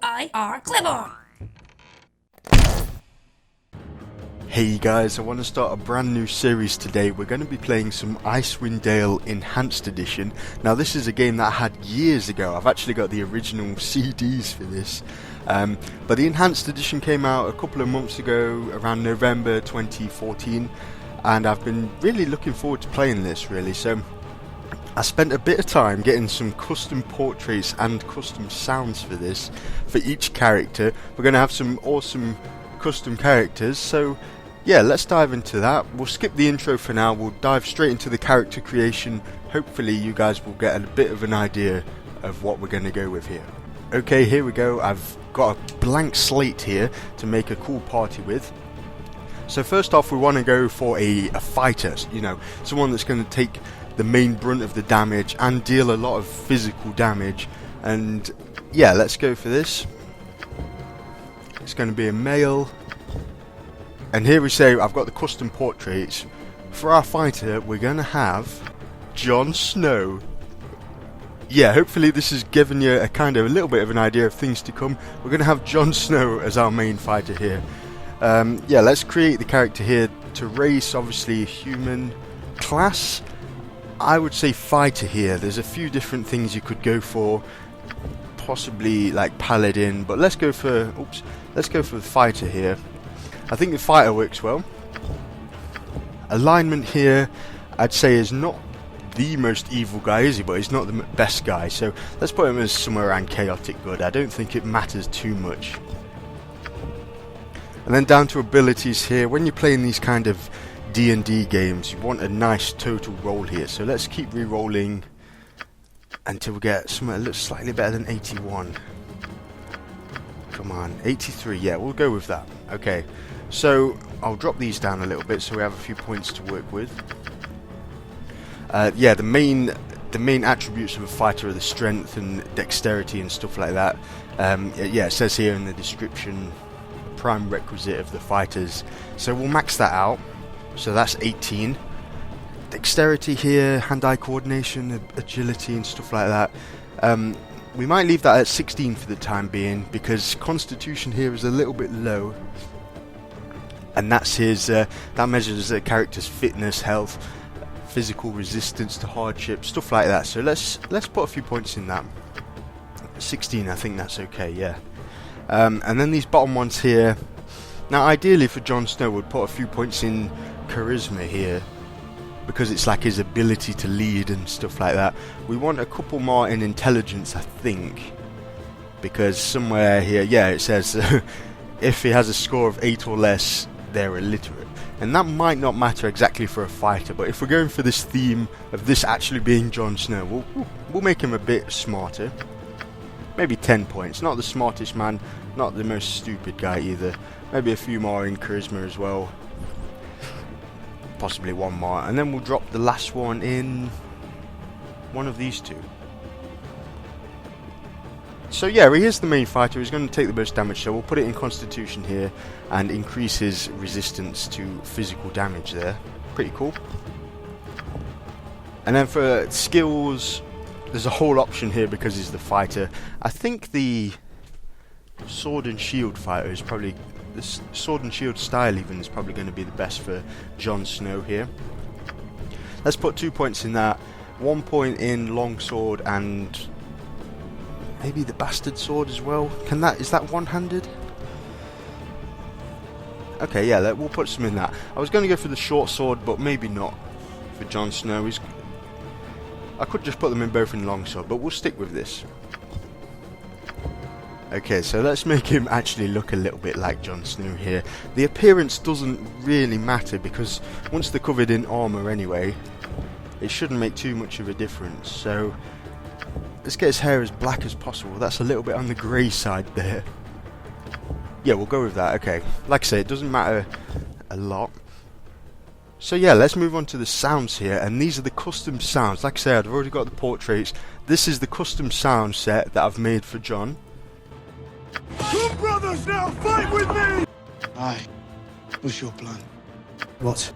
F-I-R clip-on. Hey guys, I want to start a brand new series today. We're going to be playing some Icewind Dale Enhanced Edition. Now this is a game that I had years ago. I've actually got the original CDs for this. But the Enhanced Edition came out a couple of months ago, around November 2014. And I've been really looking forward to playing this really. So I spent a bit of time getting some custom portraits and custom sounds for this, for each character. We're going to have some awesome custom characters, so yeah, let's dive into that. We'll skip the intro for now, we'll dive straight into the character creation. Hopefully you guys will get a bit of an idea of what we're going to go with here. Okay, here we go. I've got a blank slate here to make a cool party with. So first off, we want to go for a fighter, you know, someone that's going to take the main brunt of the damage and deal a lot of physical damage. And yeah, let's go for this. It's going to be a male. And here we say I've got the custom portraits. For our fighter, we're going to have Jon Snow. Yeah, hopefully this has given you a little bit of an idea of things to come. We're going to have Jon Snow as our main fighter here. Yeah, let's create the character here. To race, obviously human. Class, I would say fighter here. There's a few different things you could go for. Possibly like paladin, but let's go for the fighter here. I think the fighter works well. Alignment here, I'd say, is not the most evil guy, is he? But he's not the best guy, so let's put him as somewhere around chaotic good. I don't think it matters too much. And then down to abilities here. When you're playing these kind of D&D games, you want a nice total roll here. So let's keep re-rolling until we get something that looks slightly better than 81. Come on, 83, yeah, we'll go with that. Okay, so I'll drop these down a little bit so we have a few points to work with. Yeah, the main attributes of a fighter are the strength and dexterity and stuff like that. Yeah, it says here in the description, prime requisite of the fighters. So we'll max that out, so that's 18. Dexterity here, hand-eye coordination, agility and stuff like that. We might leave that at 16 for the time being, because constitution here is a little bit low. And that's his, that measures a character's fitness, health, physical resistance to hardship, stuff like that. So let's put a few points in that. 16, I think that's okay, yeah. And then these bottom ones here. Now ideally for Jon Snow, we'd put a few points in charisma here, because it's like his ability to lead and stuff like that. We want a couple more in intelligence, I think, because somewhere here, yeah, it says if he has a score of 8 or less, they're illiterate. And that might not matter exactly for a fighter, but if we're going for this theme of this actually being Jon Snow, we'll make him a bit smarter. Maybe 10 points. Not the smartest man, not the most stupid guy either. Maybe a few more in charisma as well. Possibly one more, and then we'll drop the last one in one of these two. So yeah, he is the main fighter. He's going to take the most damage, so we'll put it in constitution here and increase his resistance to physical damage there. Pretty cool. And then for skills, there's a whole option here because he's the fighter. I think the sword and shield fighter is probably, the sword and shield style even is probably going to be the best for Jon Snow here. Let's put 2 points in that, 1 point in longsword and maybe the bastard sword as well. Is that one-handed? Okay, yeah, we'll put some in that. I was going to go for the short sword, but maybe not for Jon Snow. I could just put them in both in longsword, but we'll stick with this. Okay, so let's make him actually look a little bit like Jon Snow here. The appearance doesn't really matter, because once they're covered in armour anyway, it shouldn't make too much of a difference. So let's get his hair as black as possible. That's a little bit on the grey side there. Yeah, we'll go with that. Okay, like I say, it doesn't matter a lot. So yeah, let's move on to the sounds here, and these are the custom sounds. Like I said, I've already got the portraits. This is the custom sound set that I've made for Jon. Two brothers now, fight with me! Aye. What's your plan? What?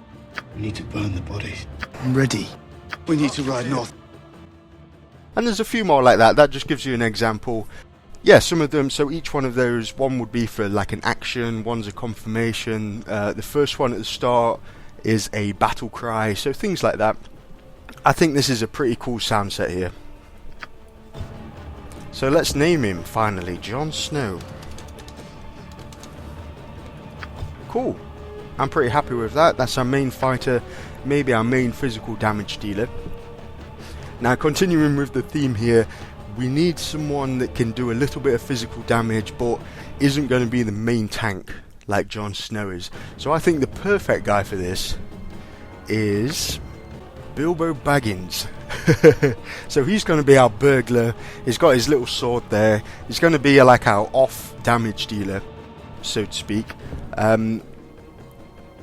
We need to burn the bodies. I'm ready. We need to ride north. And there's a few more like that. That just gives you an example. yeah, some of them, so each one of those, one would be for like an action, one's a confirmation, the first one at the start is a battle cry, so things like that. I think this is a pretty cool sound set here. So let's name him finally, Jon Snow. Cool. I'm pretty happy with that. That's our main fighter, maybe our main physical damage dealer. Now continuing with the theme here, we need someone that can do a little bit of physical damage but isn't going to be the main tank like Jon Snow is. So I think the perfect guy for this is Bilbo Baggins. So he's going to be our burglar. He's got his little sword there. He's going to be like our off damage dealer, so to speak.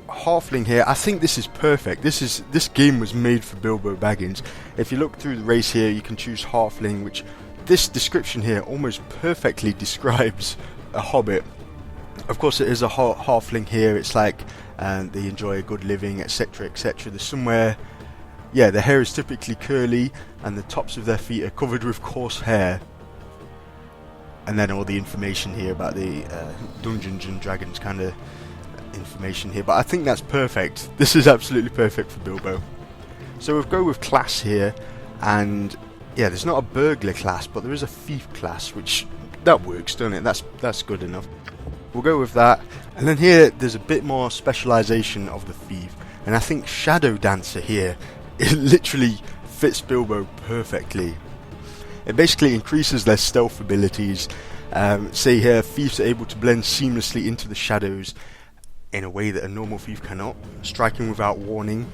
Halfling here, I think this is perfect. This game was made for Bilbo Baggins. If you look through the race here, you can choose halfling, which this description here almost perfectly describes a hobbit. Of course it is a halfling here. It's like they enjoy a good living, etc, etc. There's somewhere, yeah, the hair is typically curly and the tops of their feet are covered with coarse hair. And then all the information here about the Dungeons and Dragons kind of information here, but I think that's perfect. This is absolutely perfect for Bilbo. So we'll go with class here, and yeah, there's not a burglar class, but there is a thief class, which that works, doesn't it? That's good enough. We'll go with that. And then here there's a bit more specialization of the thief, and I think Shadow Dancer here, it literally fits Bilbo perfectly. It basically increases their stealth abilities. Say here, thieves are able to blend seamlessly into the shadows in a way that a normal thief cannot, striking without warning.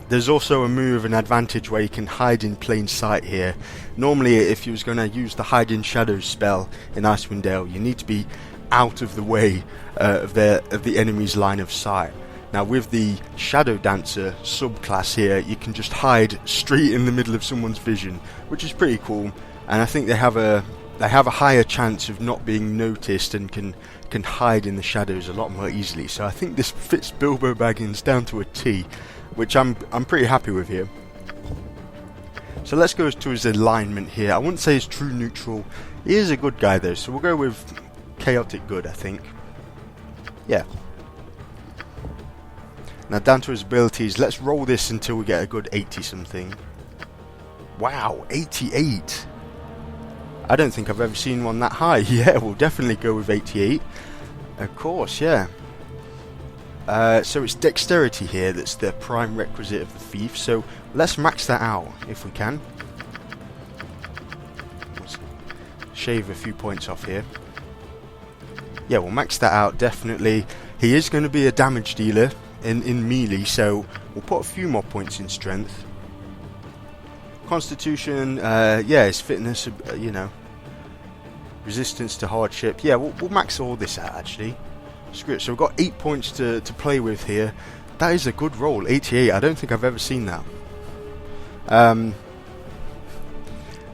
There's also a move, an advantage, where you can hide in plain sight here. Normally, if you was going to use the hide in shadows spell in Icewind Dale, you need to be out of the way of the enemy's line of sight. Now with the Shadow Dancer subclass here, you can just hide straight in the middle of someone's vision, which is pretty cool, and I think they have a higher chance of not being noticed and can hide in the shadows a lot more easily. So I think this fits Bilbo Baggins down to a T, which I'm pretty happy with here. So let's go to his alignment here. I wouldn't say he's true neutral. He is a good guy though, so we'll go with chaotic good, I think. Yeah. Now down to his abilities, let's roll this until we get a good 80 something. Wow, 88! I don't think I've ever seen one that high. Yeah, we'll definitely go with 88. Of course, yeah. So it's dexterity here that's the prime requisite of the thief, so let's max that out if we can. Let's shave a few points off here. Yeah, we'll max that out, definitely. He is going to be a damage dealer in melee, so we'll put a few more points in strength. Constitution, yeah, his fitness, you know, resistance to hardship. Yeah, we'll max all this out actually. Screw it. So we've got 8 points to play with here. That is a good roll, 88. I don't think I've ever seen that.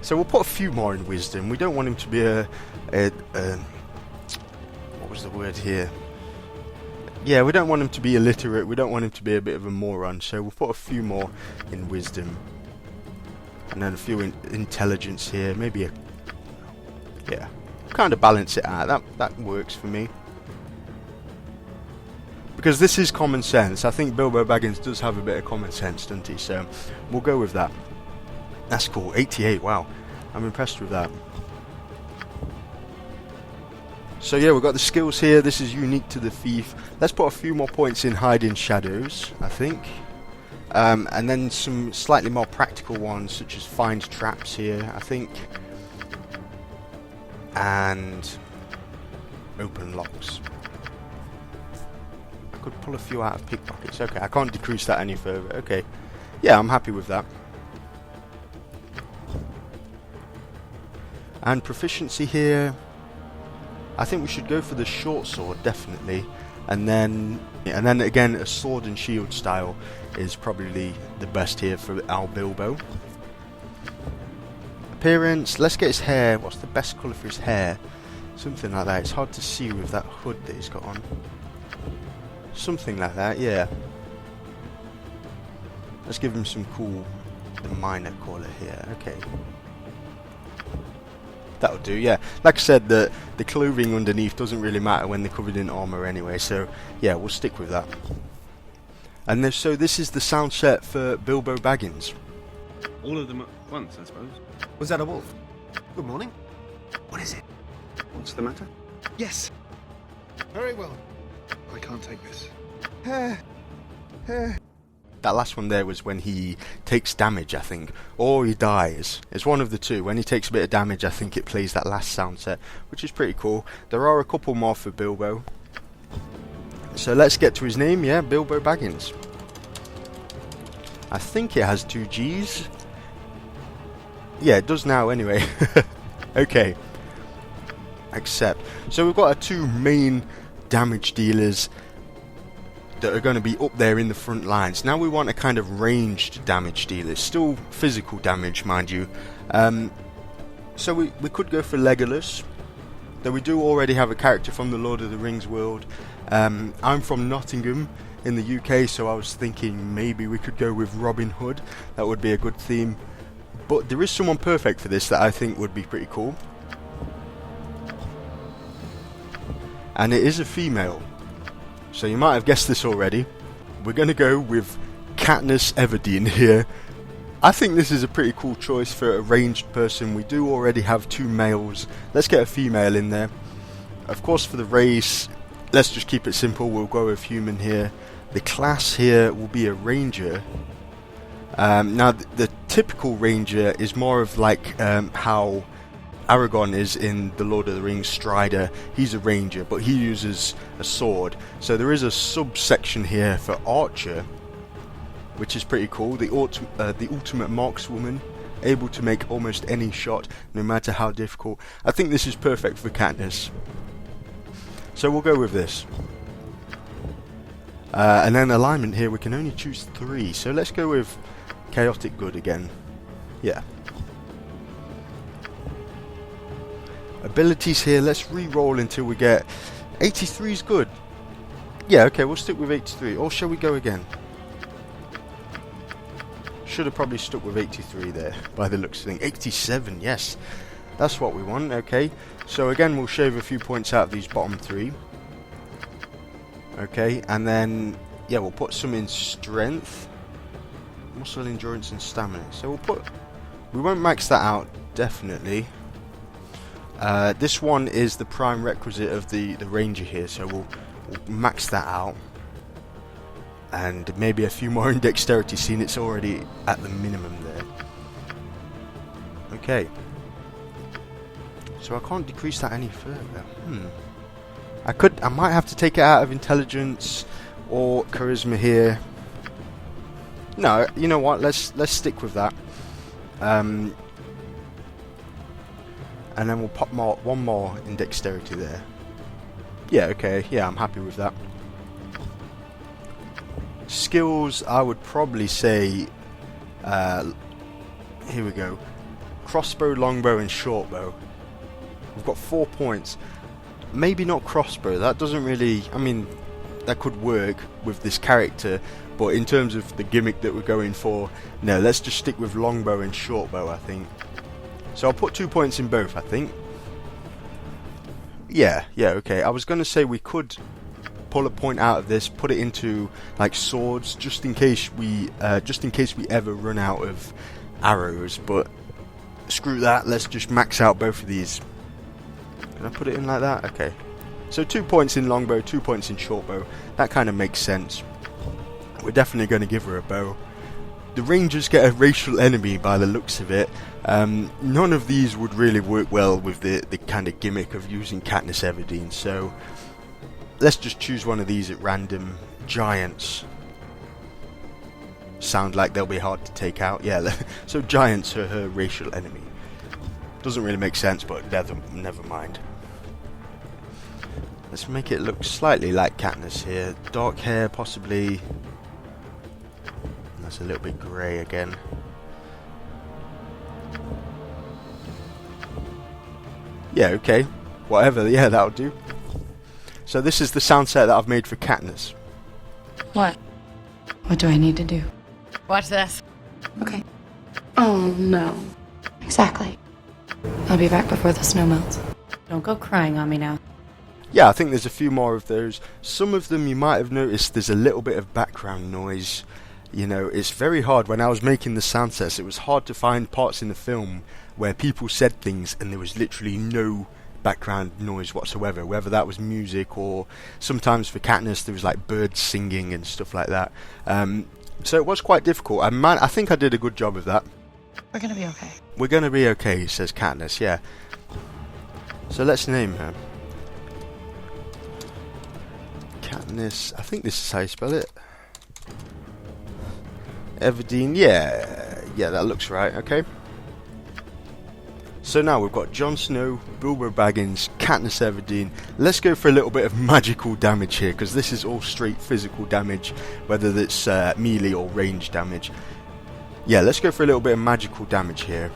So we'll put a few more in wisdom. We don't want him to be a what was the word here? Yeah, we don't want him to be illiterate. We don't want him to be a bit of a moron. So we'll put a few more in wisdom. And then a few in intelligence here, maybe yeah, kind of balance it out. That works for me, because this is common sense. I think Bilbo Baggins does have a bit of common sense, doesn't he? So we'll go with that. That's cool. 88. Wow, I'm impressed with that. So yeah, we've got the skills here. This is unique to the thief. Let's put a few more points in hide in shadows, I think. And then some slightly more practical ones, such as find traps here, I think. And open locks. I could pull a few out of pickpockets. Okay, I can't decrease that any further. Okay. Yeah, I'm happy with that. And proficiency here, I think we should go for the short sword, definitely. And then again, a sword and shield style is probably the best here for our Bilbo. Appearance, let's get his hair. What's the best colour for his hair? Something like that. It's hard to see with that hood that he's got on. Something like that, yeah. Let's give him some cool, the minor colour here. Okay. That'll do, yeah. Like I said, the clothing underneath doesn't really matter when they're covered in armour anyway, so yeah, we'll stick with that. And so this is the sound set for Bilbo Baggins. All of them at once, I suppose. Was that a wolf? Good morning. What is it? What's the matter? Yes. Very well. I can't take this. That last one there was when he takes damage, I think, or he dies. It's one of the two. When he takes a bit of damage, I think it plays that last sound set, which is pretty cool. There are a couple more for Bilbo. So let's get to his name, yeah, Bilbo Baggins. I think it has 2 G's. Yeah, it does now anyway. Okay. Accept. So we've got our 2 main damage dealers that are going to be up there in the front lines. Now we want a kind of ranged damage dealer, still physical damage, mind you. So we could go for Legolas, though we do already have a character from the Lord of the Rings world. I'm from Nottingham in the UK, so I was thinking maybe we could go with Robin Hood. That would be a good theme. But there is someone perfect for this that I think would be pretty cool. And it is a female. So you might have guessed this already. We're going to go with Katniss Everdeen here. I think this is a pretty cool choice for a ranged person. We do already have 2 males. Let's get a female in there. Of course, for the race, let's just keep it simple. We'll go with human here. The class here will be a ranger. Now, the typical ranger is more of like how Aragorn is in the Lord of the Rings Strider. He's a ranger, but he uses a sword. So there is a subsection here for archer, which is pretty cool. The ultimate markswoman, able to make almost any shot, no matter how difficult. I think this is perfect for Katniss. So we'll go with this. And then alignment here, we can only choose 3. So let's go with chaotic good again. Yeah. Abilities here, let's re-roll until we get 83 is good. Yeah, okay, we'll stick with 83. Or shall we go again? Should have probably stuck with 83 there, by the looks of things. 87, yes. That's what we want, okay. So again, we'll shave a few points out of these bottom 3. Okay, and then, yeah, we'll put some in strength. Muscle, endurance, and stamina. So we won't max that out, definitely. This one is the prime requisite of the ranger here, so we'll max that out. And maybe a few more in dexterity, seeing it's already at the minimum there. Okay. So I can't decrease that any further. I might have to take it out of intelligence or charisma here. No, you know what? Let's stick with that. And then we'll pop one more in dexterity there. Yeah, okay. Yeah, I'm happy with that. Skills, I would probably say, here we go. Crossbow, longbow, and shortbow. We've got 4 points. Maybe not crossbow. That doesn't really... I mean, that could work with this character. But in terms of the gimmick that we're going for, no, let's just stick with longbow and shortbow, I think. So I'll put 2 points in both, I think. Yeah, okay. I was going to say we could pull a point out of this, put it into like swords, just in case we ever run out of arrows. But screw that. Let's just max out both of these. Can I put it in like that? Okay. So 2 points in longbow, 2 points in shortbow. That kind of makes sense. We're definitely going to give her a bow. The rangers get a racial enemy by the looks of it. None of these would really work well with the kind of gimmick of using Katniss Everdeen. So let's just choose one of these at random. Giants sound like they'll be hard to take out. Yeah, so giants are her racial enemy. Doesn't really make sense, but never mind. Let's make it look slightly like Katniss here. Dark hair, possibly. That's a little bit grey again. Yeah, okay. Whatever, yeah, that'll do. So this is the sound set that I've made for Katniss. What? What do I need to do? Watch this. Okay. Oh, no. Exactly. I'll be back before the snow melts. Don't go crying on me now. Yeah, I think there's a few more of those. Some of them you might have noticed there's a little bit of background noise. You know, it's very hard. When I was making the sound sets, it was hard to find parts in the film where people said things and there was literally no background noise whatsoever, whether that was music or sometimes for Katniss there was like birds singing and stuff like that. So it was quite difficult. I think I did a good job of that. We're gonna be okay. We're gonna be okay, says Katniss, yeah. So let's name her. Katniss, I think this is how you spell it. Everdeen, yeah, that looks right, okay. So now we've got Jon Snow, Bilbo Baggins, Katniss Everdeen. Let's go for a little bit of magical damage here, because this is all straight physical damage, whether it's melee or range damage. Yeah, let's go for a little bit of magical damage here.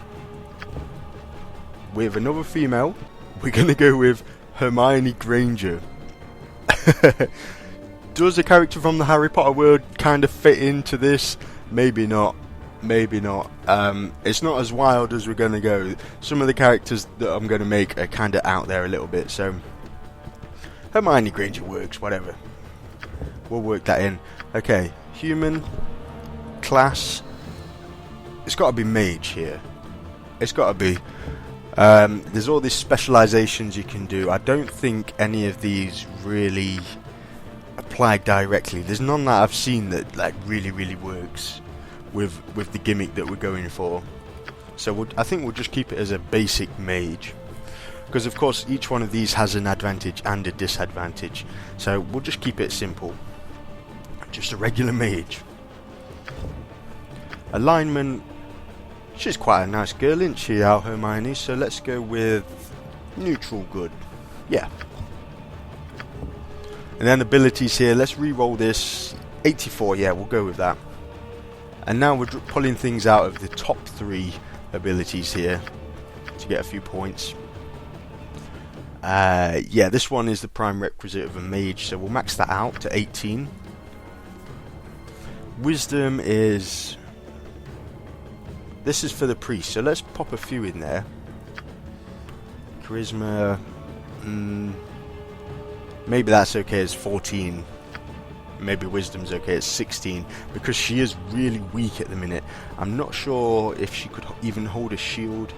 With another female, we're going to go with Hermione Granger. Does a character from the Harry Potter world kind of fit into this? Maybe not. Maybe not. It's not as wild as we're going to go. Some of the characters that I'm going to make are kind of out there a little bit, so Hermione Granger works, whatever. We'll work that in. Okay, human, class. It's got to be mage here. It's got to be. There's all these specializations you can do. I don't think any of these really apply directly. There's none that I've seen that like really works with the gimmick that we're going for. So I think we'll just keep it as a basic mage, because of course each one of these has an advantage and a disadvantage. So we'll just keep it simple. Just a regular mage. Alignment. She's quite a nice girl, isn't she, our Hermione? So let's go with neutral good. Yeah. And then abilities here. Let's re-roll this. 84, yeah, we'll go with that. And now we're pulling things out of the top 3 abilities here to get a few points. Yeah, this one is the prime requisite of a mage, so we'll max that out to 18. Wisdom is... This is for the priest, so let's pop a few in there. Charisma... maybe that's okay as 14. Maybe wisdom's okay at 16, because she is really weak at the minute. I'm not sure if she could even hold a shield.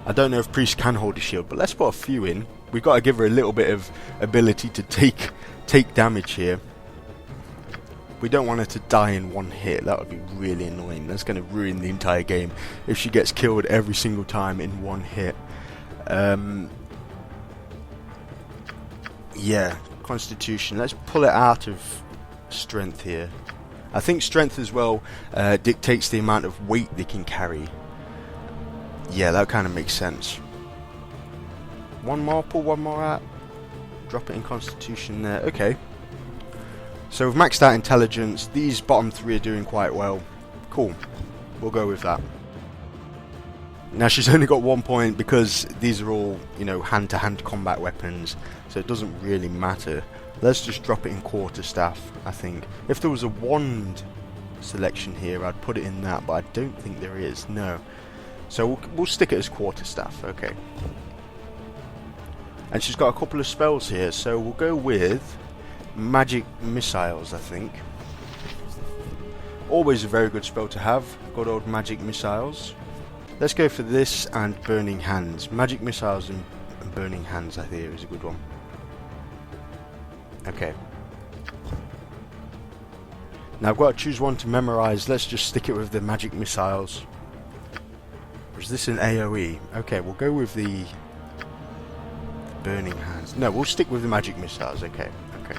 I don't know if priests can hold a shield, but let's put a few in. We've got to give her a little bit of ability to take damage here. We don't want her to die in one hit. That would be really annoying. That's going to ruin the entire game if she gets killed every single time in one hit. Yeah, Constitution. Let's pull it out of strength here. I think strength as well dictates the amount of weight they can carry. Yeah, that kind of makes sense. One more, pull one more out. Drop it in Constitution there. Okay. So we've maxed out intelligence. These bottom 3 are doing quite well. Cool. We'll go with that. Now she's only got 1 point because these are all, you know, hand-to-hand combat weapons, so it doesn't really matter. Let's just drop it in quarterstaff, I think. If there was a wand selection here, I'd put it in that, but I don't think there is. No. So we'll stick it as quarterstaff. Okay. And she's got a couple of spells here, so we'll go with magic missiles, I think. Always a very good spell to have. Good old magic missiles. Let's go for this and burning hands. Magic missiles and burning hands, I think, is a good one. Okay. Now I've got to choose one to memorize. Let's just stick it with the magic missiles. Or is this an AoE? Okay, we'll go with the burning hands. No, we'll stick with the magic missiles. Okay, okay.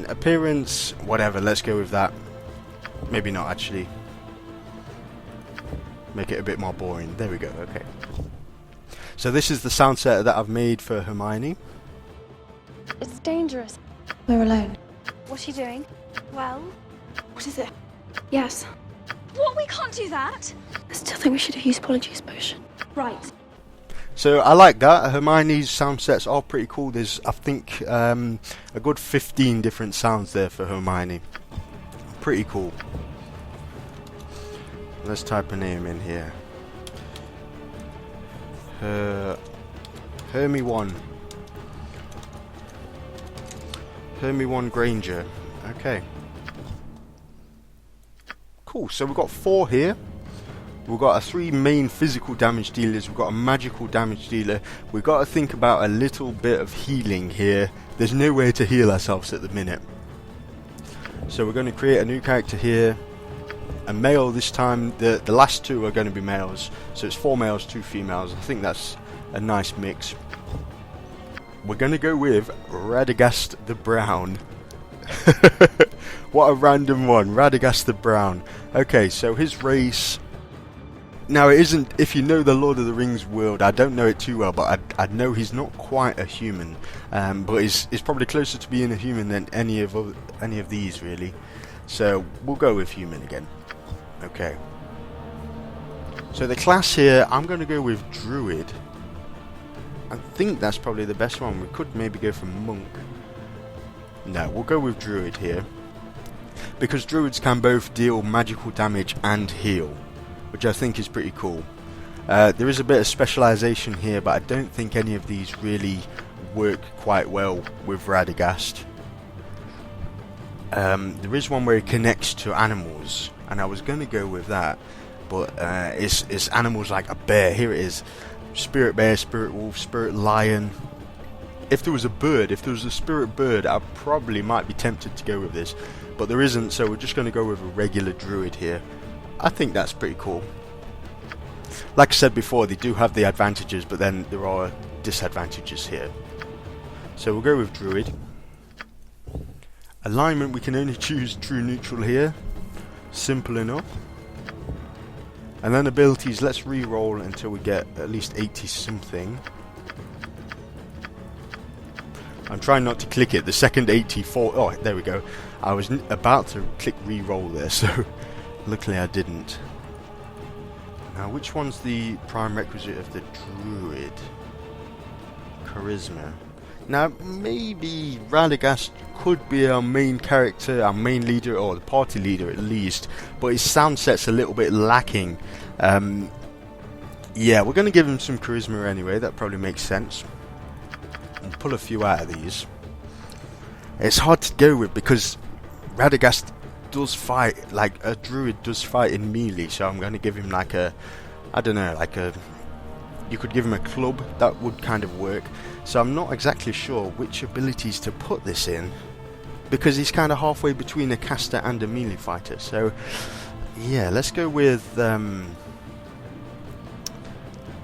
Appearance, whatever, let's go with that. Maybe not, actually. Make it a bit more boring. There we go, okay. So this is the sound set that I've made for Hermione. It's dangerous. We're alone. What are you doing? Well, What is it? Yes. what? We can't do that. I still think we should have used Polyjuice Potion. Right. So I like that. Hermione's sound sets are pretty cool. There's, I think, a good 15 different sounds there for Hermione. Pretty cool. Let's type a name in here. Hermione 1 Granger. Okay. Cool, so we've got 4 here. We've got our 3 main physical damage dealers. We've got a magical damage dealer. We've got to think about a little bit of healing here. There's no way to heal ourselves at the minute. So we're going to create a new character here. A male this time. The last 2 are going to be males. So it's 4 males, 2 females. I think that's a nice mix. We're going to go with Radagast the Brown. What a random one. Radagast the Brown. Okay, so his race... Now, it isn't... If you know the Lord of the Rings world, I don't know it too well, but I know he's not quite a human. But he's probably closer to being a human than any of these, really. So, we'll go with human again. Okay. So, the class here, I'm going to go with Druid. I think that's probably the best one. We could maybe go for Monk. No, we'll go with Druid here. Because Druids can both deal magical damage and heal, which I think is pretty cool. There is a bit of specialisation here, but I don't think any of these really work quite well with Radagast. There is one where it connects to animals, and I was going to go with that, but it's animals like a bear. Here it is. Spirit bear, spirit wolf, spirit lion. If there was a bird, if there was a spirit bird, I probably might be tempted to go with this, but there isn't, so we're just going to go with a regular druid here. I think that's pretty cool. Like I said before, they do have the advantages, but then there are disadvantages here. So we'll go with druid. Alignment, we can only choose true neutral here. Simple enough. And then abilities, let's re-roll until we get at least 80 something. I'm trying not to click it. The second 84... Oh, there we go. I was about to click re-roll there, so luckily I didn't. Now, which one's the prime requisite of the druid? Charisma. Now, maybe Radagast could be our main character, our main leader, or the party leader at least, but his sound set's a little bit lacking. Yeah, we're going to give him some charisma anyway, that probably makes sense. And pull a few out of these. It's hard to go with because Radagast does fight, like a druid does fight in melee, so I'm going to give him like a, I don't know, like a, you could give him a club, that would kind of work. So I'm not exactly sure which abilities to put this in, because he's kind of halfway between a caster and a melee fighter. So yeah, let's go with a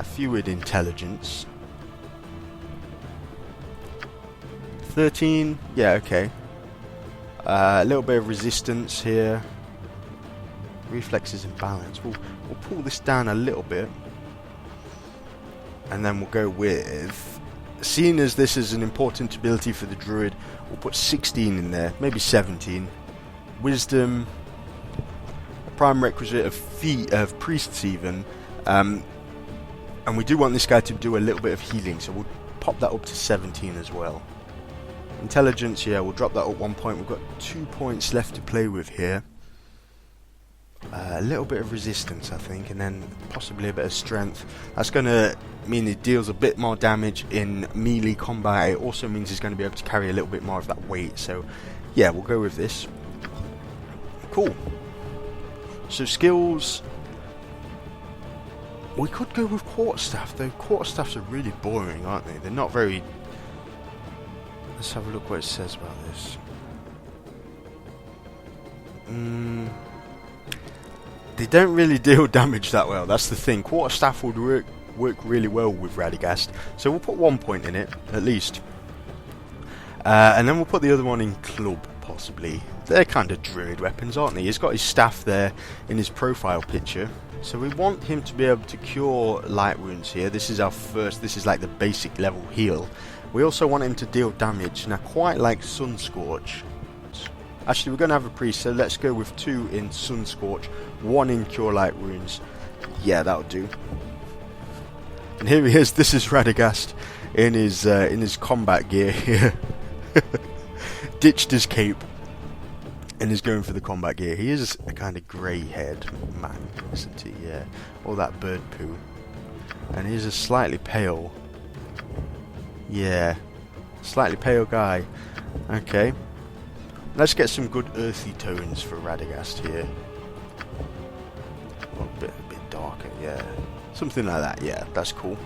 few with intelligence. 13, yeah, okay. A little bit of resistance here. Reflexes and balance. We'll pull this down a little bit. And then we'll go with, seeing as this is an important ability for the druid, we'll put 16 in there, maybe 17. Wisdom, a prime requisite of priests even, and we do want this guy to do a little bit of healing, so we'll pop that up to 17 as well. Intelligence, yeah, we'll drop that up 1 point. We've got 2 points left to play with here. A little bit of resistance, I think, and then possibly a bit of strength. That's going to mean it deals a bit more damage in melee combat. It also means he's going to be able to carry a little bit more of that weight. So, yeah, we'll go with this. Cool. So, skills. We could go with quarterstaff, though. Quarterstaffs are really boring, aren't they? They're not very... Let's have a look what it says about this. They don't really deal damage that well, that's the thing. Quarterstaff would work really well with Radagast, so we'll put 1 point in it, at least. And then we'll put the other one in club, possibly. They're kind of druid weapons, aren't they? He's got his staff there in his profile picture. So we want him to be able to cure light wounds here. This is our first, this is like the basic level heal. We also want him to deal damage, and I quite like Sun Scorch. Actually, we're going to have a priest, so let's go with 2 in Sun Scorch, 1 in Cure Light Wounds. Yeah, that'll do. And here he is. This is Radagast in his combat gear here. Ditched his cape and is going for the combat gear. He is a kind of grey-haired man, isn't he? Yeah, all that bird poo. And he's a slightly pale. Yeah, slightly pale guy. Okay. Let's get some good earthy tones for Radagast here. A bit darker, yeah. Something like that, yeah, that's cool.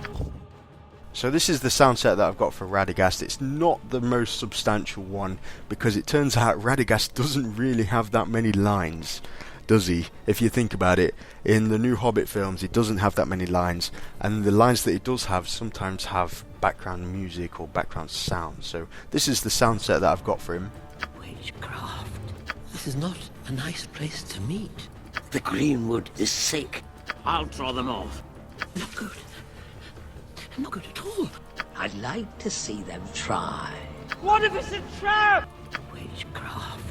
So this is the sound set that I've got for Radagast. It's not the most substantial one, because it turns out Radagast doesn't really have that many lines, does he? If you think about it, in the new Hobbit films, he doesn't have that many lines, and the lines that he does have sometimes have background music or background sound. So this is the sound set that I've got for him. Witchcraft. This is not a nice place to meet. The greenwood is sick. I'll draw them off. Not good. Not good at all. I'd like to see them try. What if it's a trap? Witchcraft.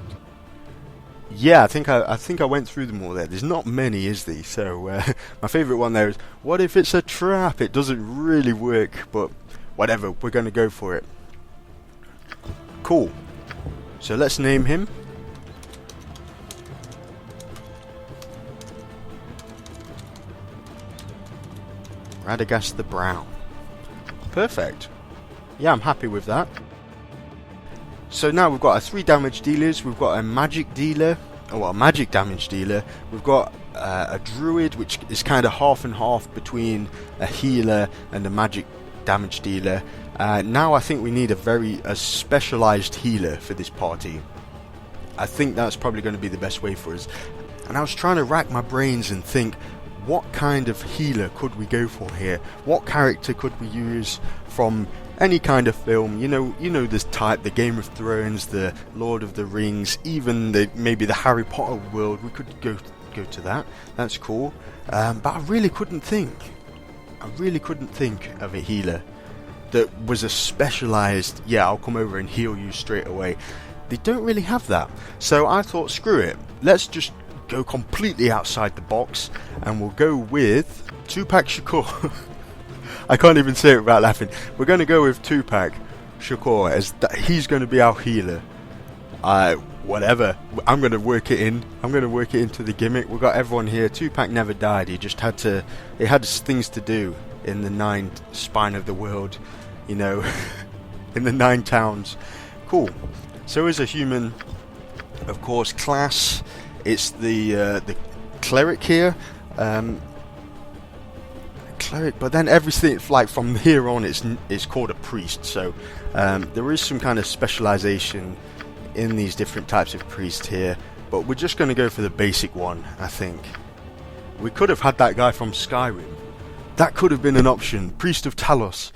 Yeah, I think I went through them all there. There's not many, is there? So my favourite one there is, what if it's a trap? It doesn't really work, but whatever, we're going to go for it. Cool. So let's name him. Radagast the Brown. Perfect. Yeah, I'm happy with that. So now we've got our 3 damage dealers, we've got a magic dealer, or a magic damage dealer, we've got a druid, which is kind of half and half between a healer and a magic damage dealer. Now I think we need a specialised healer for this party. I think that's probably going to be the best way for us. And I was trying to rack my brains and think, what kind of healer could we go for here? What character could we use from any kind of film? You know this type, the Game of Thrones, the Lord of the Rings, even maybe the Harry Potter world. We could go to that. That's cool. But I really couldn't think of a healer that was a specialised, yeah, I'll come over and heal you straight away. They don't really have that. So I thought, screw it. Let's just go completely outside the box, and we'll go with Tupac Shakur. I can't even say it without laughing. We're going to go with Tupac Shakur as he's going to be our healer. Whatever. I'm going to work it in. I'm going to work it into the gimmick. We've got everyone here. Tupac never died. He just had things to do in the 9 spine of the world, in the 9 towns. Cool. So as a human, of course, class. It's the cleric here, cleric. But then everything, like from here on, it's called a priest. So there is some kind of specialization in these different types of priest here. But we're just going to go for the basic one. I think we could have had that guy from Skyrim. That could have been an option. Priest of Talos.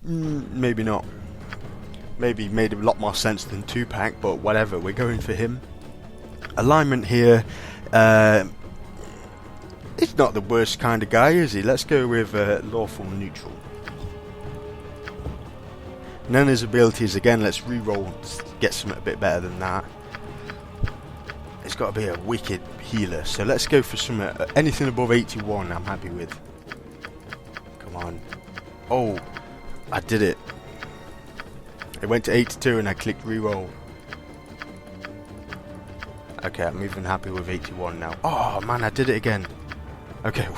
Maybe not. Maybe made a lot more sense than Tupac. But whatever. We're going for him. Alignment here, he's not the worst kind of guy, is he? Let's go with lawful neutral. And then his abilities, again, let's re-roll, get something a bit better than that. It's got to be a wicked healer, so let's go for some anything above 81 I'm happy with. Come on. Oh, I did it. It went to 82 and I clicked re-roll. Okay, I'm even happy with 81 now. Oh man, I did it again. Okay,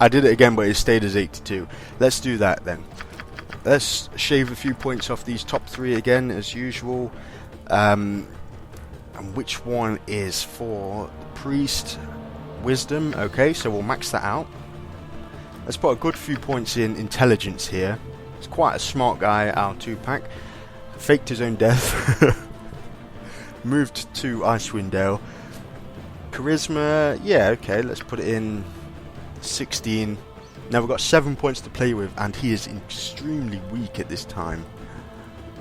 I did it again, but it stayed as 82. Let's do that then. Let's shave a few points off these top 3 again, as usual. And which one is for the priest? Wisdom. Okay, so we'll max that out. Let's put a good few points in intelligence here. He's quite a smart guy, our Tupac. Faked his own death. Moved to Icewind Dale. Charisma, yeah, okay, let's put it in 16. Now we've got 7 points to play with, and he is extremely weak at this time.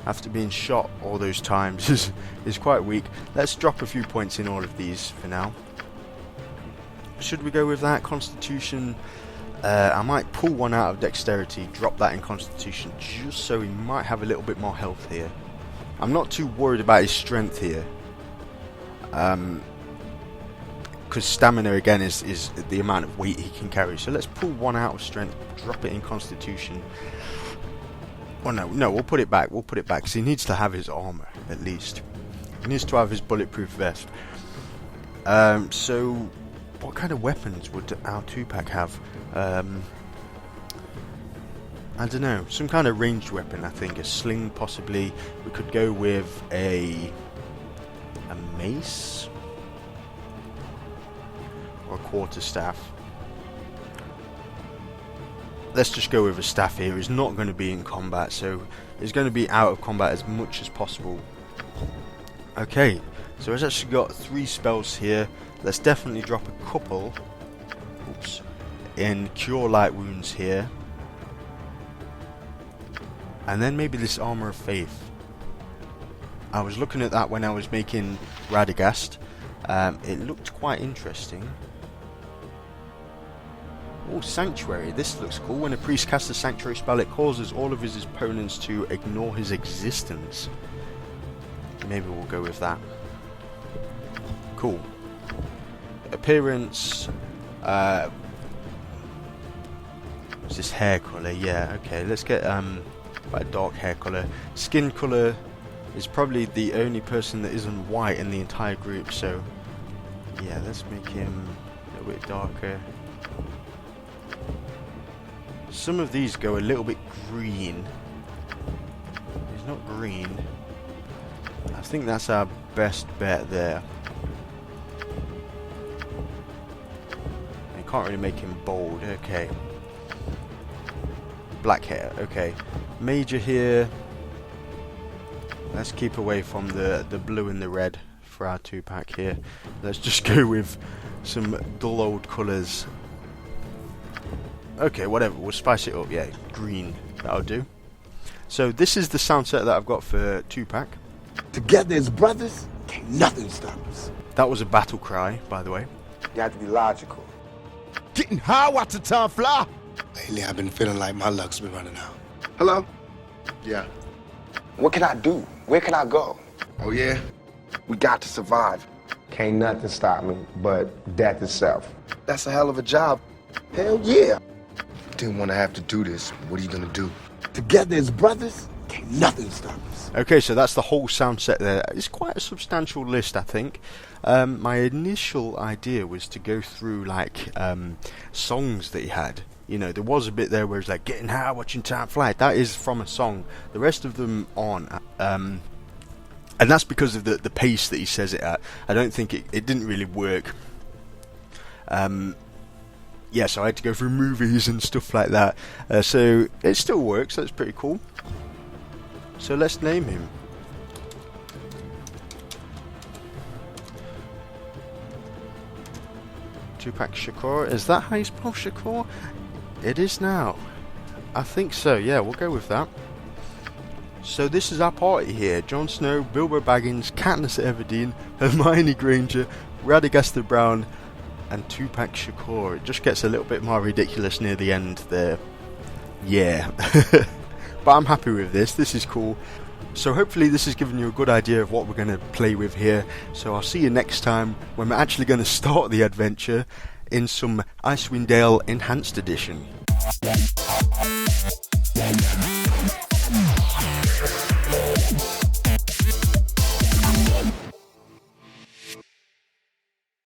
After being shot all those times, is quite weak. Let's drop a few points in all of these for now. Should we go with that? Constitution. I might pull one out of Dexterity, drop that in Constitution, just so he might have a little bit more health here. I'm not too worried about his strength here, because stamina again is the amount of weight he can carry. So let's pull one out of strength, drop it in Constitution. Oh no, we'll put it back. We'll put it back because he needs to have his armor at least. He needs to have his bulletproof vest. So what kind of weapons would our Tupac have? I don't know, some kind of ranged weapon. I think a sling possibly. We could go with a mace or a quarterstaff. Let's just go with a staff here. He's not going to be in combat, so he's going to be out of combat as much as possible. Okay, so he's actually got 3 spells here. Let's definitely drop a couple in Cure Light Wounds here. And then maybe this Armour of Faith. I was looking at that when I was making Radagast. It looked quite interesting. Oh, Sanctuary. This looks cool. When a priest casts a Sanctuary spell, it causes all of his opponents to ignore his existence. Maybe we'll go with that. Cool. Appearance. What's this hair colour? Yeah, okay. Let's get a dark hair colour. Skin colour is probably the only person that isn't white in the entire group, so yeah, let's make him a little bit darker. Some of these go a little bit green. He's not green. I think that's our best bet there. You can't really make him bold. Okay. Black hair. Okay. Major here. Let's keep away from the blue and the red for our Tupac here. Let's just go with some dull old colours. Okay, whatever, we'll spice it up. Yeah, green, that'll do. So this is the sound set that I've got for Tupac. Together as brothers, can't nothing stop us. That was a battle cry, by the way. You have to be logical. Getting high, watch the time fly. Lately, I've been feeling like my luck's been running out. Hello? Yeah. What can I do? Where can I go? Oh, yeah? We got to survive. Can't nothing stop me but death itself. That's a hell of a job. Hell yeah. Didn't want to have to do this. What are you gonna do? Together as brothers, can't nothing stop us. Okay, so that's the whole sound set there. It's quite a substantial list, I think. My initial idea was to go through like songs that he had. You know, there was a bit there where it's like getting high, watching time fly. That is from a song. The rest of them aren't. And that's because of the pace that he says it at. I don't think it didn't really work. Yeah, so I had to go through movies and stuff like that. So it still works. That's pretty cool. So let's name him. Tupac Shakur. Is that how you spell Shakur? It is now. I think so. Yeah, we'll go with that. So this is our party here. Jon Snow, Bilbo Baggins, Katniss Everdeen, Hermione Granger, Radagast the Brown, and Tupac Shakur. It just gets a little bit more ridiculous near the end there. Yeah. But I'm happy with this. This is cool. So hopefully this has given you a good idea of what we're going to play with here. So I'll see you next time when we're actually going to start the adventure in some Icewind Dale Enhanced Edition.